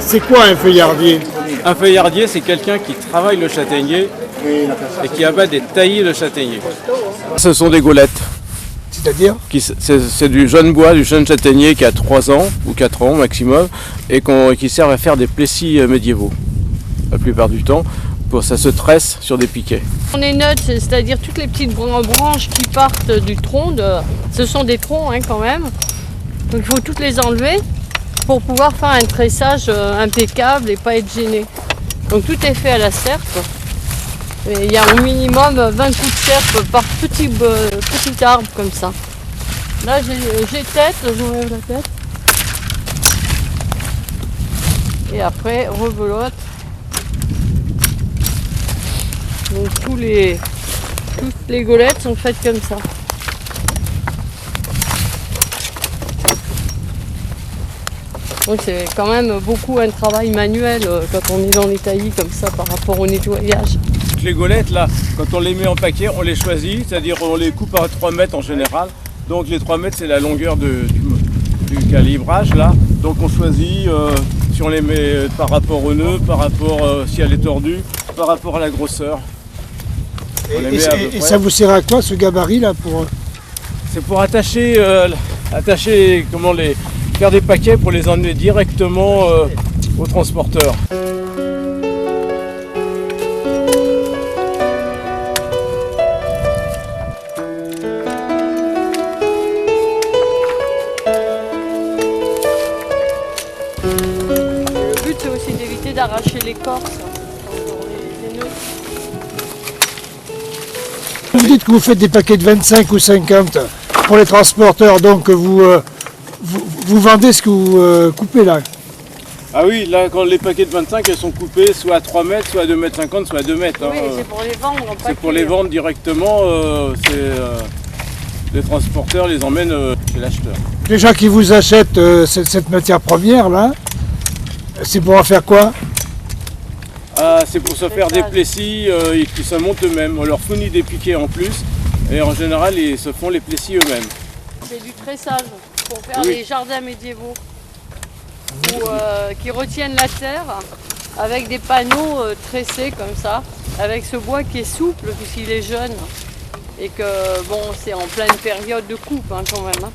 C'est quoi un feuillardier? Un feuillardier, c'est quelqu'un qui travaille le châtaignier et qui abat des taillis de châtaignier. Ce sont des gaulettes. C'est-à-dire? C'est du jeune bois, du jeune châtaignier qui a 3 ans ou 4 ans maximum et qui servent à faire des plessis médiévaux. La plupart du temps, ça se tresse sur des piquets. On est neutre, c'est-à-dire toutes les petites branches qui partent du tronc, ce sont des troncs quand même. Donc il faut toutes les enlever pour pouvoir faire un tressage impeccable et pas être gêné. Donc tout est fait à la serpe. Et il y a au minimum 20 coups de serpe par petit arbre comme ça. Là j'ai tête, j'enlève la tête. Et après rebelote. Donc toutes les gaulettes sont faites comme ça. Donc c'est quand même beaucoup un travail manuel quand on est dans les taillis comme ça par rapport au nettoyage. Les gaulettes là, quand on les met en paquet, on les choisit, c'est-à-dire on les coupe à 3 mètres en général. Donc les 3 mètres c'est la longueur du calibrage là. Donc on choisit si on les met par rapport au nœud, par rapport si elle est tordue, par rapport à la grosseur. Et ça vous sert à quoi ce gabarit là pour... C'est pour attacher, faire des paquets pour les emmener directement au transporteur. Le but c'est aussi d'éviter d'arracher l'écorce. Vous dites que vous faites des paquets de 25 ou 50 pour les transporteurs, donc vous vendez ce que vous coupez là. Ah oui, là quand les paquets de 25 elles sont coupées soit à 3 mètres, soit à 2 mètres 50, soit à 2 mètres. Oui, c'est pour les vendre en paquet. C'est pour les vendre directement, les transporteurs les emmènent chez l'acheteur. Les gens qui vous achètent cette matière première là, c'est pour en faire quoi? C'est pour se faire des plessis qui se montent eux-mêmes. On leur fournit des piquets en plus et en général ils se font les plessis eux-mêmes. C'est du tressage pour faire les jardins médiévaux qui retiennent la terre avec des panneaux tressés comme ça, avec ce bois qui est souple puisqu'il est jeune et que bon c'est en pleine période de coupe quand même.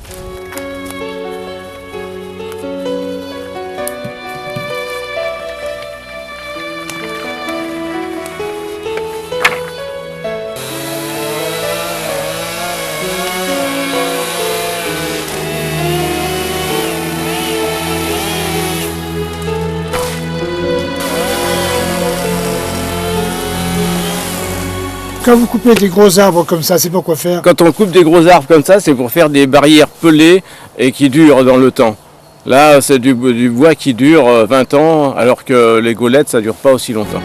Quand vous coupez des gros arbres comme ça, c'est pour quoi faire? Quand on coupe des gros arbres comme ça, c'est pour faire des barrières pelées et qui durent dans le temps. Là, c'est du bois qui dure 20 ans, alors que les gaulettes, ça ne dure pas aussi longtemps.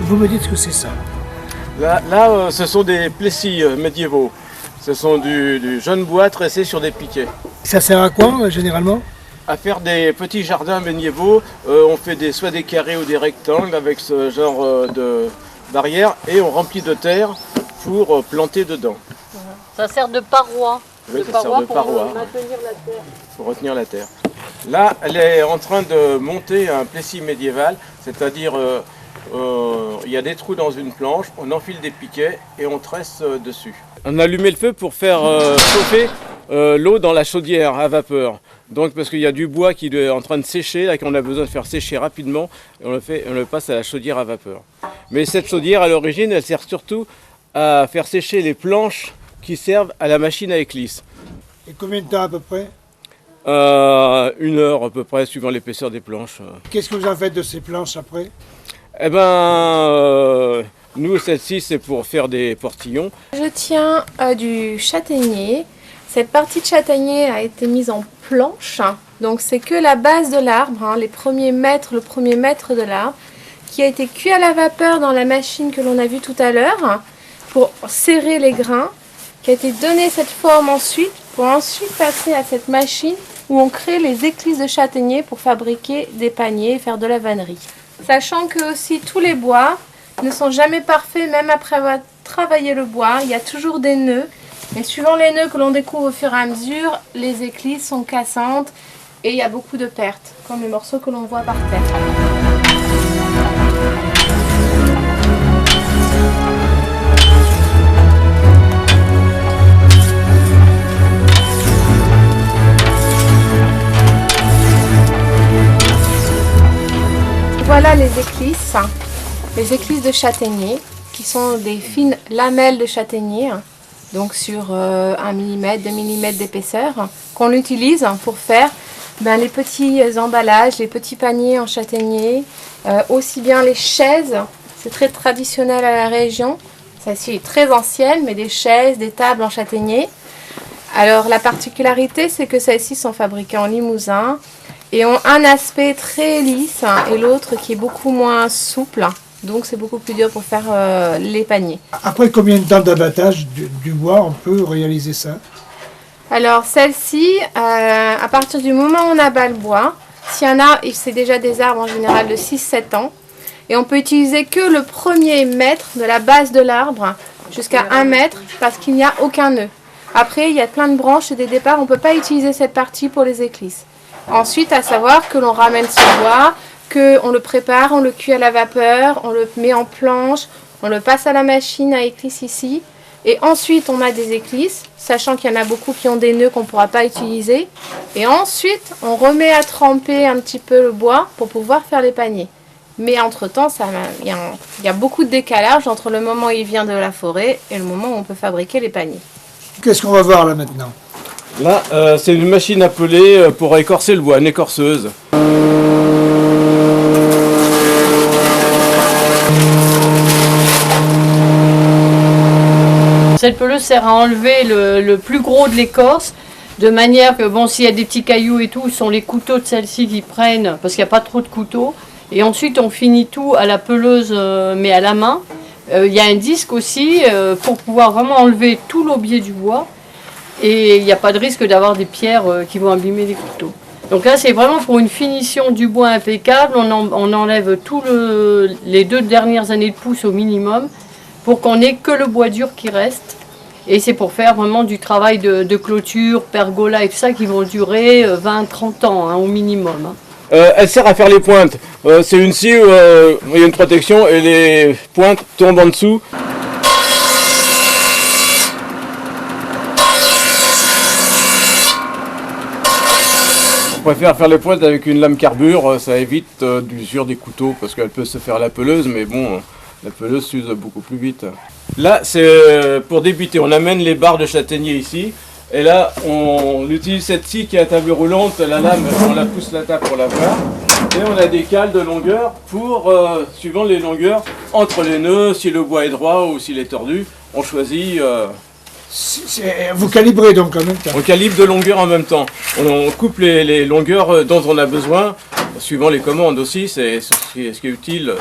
Vous me dites ce que c'est ça? Là, ce sont des plessis médiévaux. Ce sont du jeune bois tressé sur des piquets. Ça sert à quoi généralement? À faire des petits jardins médiévaux, on fait soit des carrés ou des rectangles avec ce genre de barrière et on remplit de terre pour planter dedans. Ça sert de paroi. Oui, ça sert de paroi, maintenir la terre. pour retenir la terre. Là, elle est en train de monter un plessis médiéval, c'est-à-dire il y a des trous dans une planche, on enfile des piquets et on tresse dessus. On a allumé le feu pour faire chauffer l'eau dans la chaudière à vapeur. Donc parce qu'il y a du bois qui est en train de sécher, là qu'on a besoin de faire sécher rapidement, et on le passe à la chaudière à vapeur. Mais cette chaudière, à l'origine, elle sert surtout à faire sécher les planches qui servent à la machine à éclisse. Et combien de temps à peu près? 1 heure à peu près, suivant l'épaisseur des planches. Qu'est-ce que vous en faites de ces planches après? Eh ben, nous, celle-ci, c'est pour faire des portillons. Je tiens du châtaignier. Cette partie de châtaignier a été mise en planche. Donc c'est que la base de l'arbre, hein, le premier mètre de l'arbre, qui a été cuit à la vapeur dans la machine que l'on a vue tout à l'heure, pour serrer les grains, qui a été donné cette forme ensuite, pour ensuite passer à cette machine où on crée les éclisses de châtaignier pour fabriquer des paniers et faire de la vannerie. Sachant que aussi tous les bois ne sont jamais parfaits, même après avoir travaillé le bois, il y a toujours des nœuds. Mais suivant les nœuds que l'on découvre au fur et à mesure, les éclisses sont cassantes et il y a beaucoup de pertes, comme les morceaux que l'on voit par terre. Voilà les éclisses de châtaignier, qui sont des fines lamelles de châtaignier, donc sur 1 mm, 2 mm d'épaisseur, qu'on utilise pour faire les petits emballages, les petits paniers en châtaignier, aussi bien les chaises, c'est très traditionnel à la région, celle-ci est très ancienne, mais des chaises, des tables en châtaignier. Alors la particularité, c'est que celles-ci sont fabriquées en Limousin, et ont un aspect très lisse et l'autre qui est beaucoup moins souple. Donc c'est beaucoup plus dur pour faire les paniers. Après combien de temps d'abattage du bois on peut réaliser ça? Alors celle-ci, à partir du moment où on abat le bois, s'il y en a, c'est déjà des arbres en général de 6-7 ans. Et on peut utiliser que le premier mètre de la base de l'arbre jusqu'à 1 mètre parce qu'il n'y a aucun nœud. Après il y a plein de branches et des départs, on ne peut pas utiliser cette partie pour les éclisses. Ensuite, à savoir que l'on ramène ce bois, qu'on le prépare, on le cuit à la vapeur, on le met en planche, on le passe à la machine à éclisse ici. Et ensuite, on a des éclisses, sachant qu'il y en a beaucoup qui ont des nœuds qu'on ne pourra pas utiliser. Et ensuite, on remet à tremper un petit peu le bois pour pouvoir faire les paniers. Mais entre-temps, il y a beaucoup de décalage entre le moment où il vient de la forêt et le moment où on peut fabriquer les paniers. Qu'est-ce qu'on va voir là maintenant? Là, c'est une machine à peler pour écorcer le bois, une écorceuse. Cette peleuse sert à enlever le plus gros de l'écorce, de manière que, bon, s'il y a des petits cailloux et tout, ce sont les couteaux de celle-ci qui prennent, parce qu'il n'y a pas trop de couteaux. Et ensuite, on finit tout à la peleuse, mais à la main. Il y a un disque aussi, pour pouvoir vraiment enlever tout l'aubier du bois. Et il n'y a pas de risque d'avoir des pierres qui vont abîmer les couteaux. Donc là, c'est vraiment pour une finition du bois impeccable. On enlève tous les 2 dernières années de pousse au minimum pour qu'on ait que le bois dur qui reste. Et c'est pour faire vraiment du travail de clôture, pergola et tout ça qui vont durer 20-30 ans au minimum. Elle sert à faire les pointes. C'est une scie où il y a une protection et les pointes tombent en dessous. Je préfère faire les pointes avec une lame carbure, ça évite l'usure des couteaux parce qu'elle peut se faire à la peleuse, mais bon, la peleuse s'use beaucoup plus vite. Là, c'est pour débuter, on amène les barres de châtaignier ici, et là, on utilise cette scie qui est à table roulante, la lame, on la pousse la table pour la voir, et on a des cales de longueur pour, suivant les longueurs, entre les nœuds, si le bois est droit ou s'il est tordu, on choisit... Vous calibrez donc en même temps? On calibre de longueur en même temps. On coupe les longueurs dont on a besoin, suivant les commandes aussi, c'est ce qui est utile.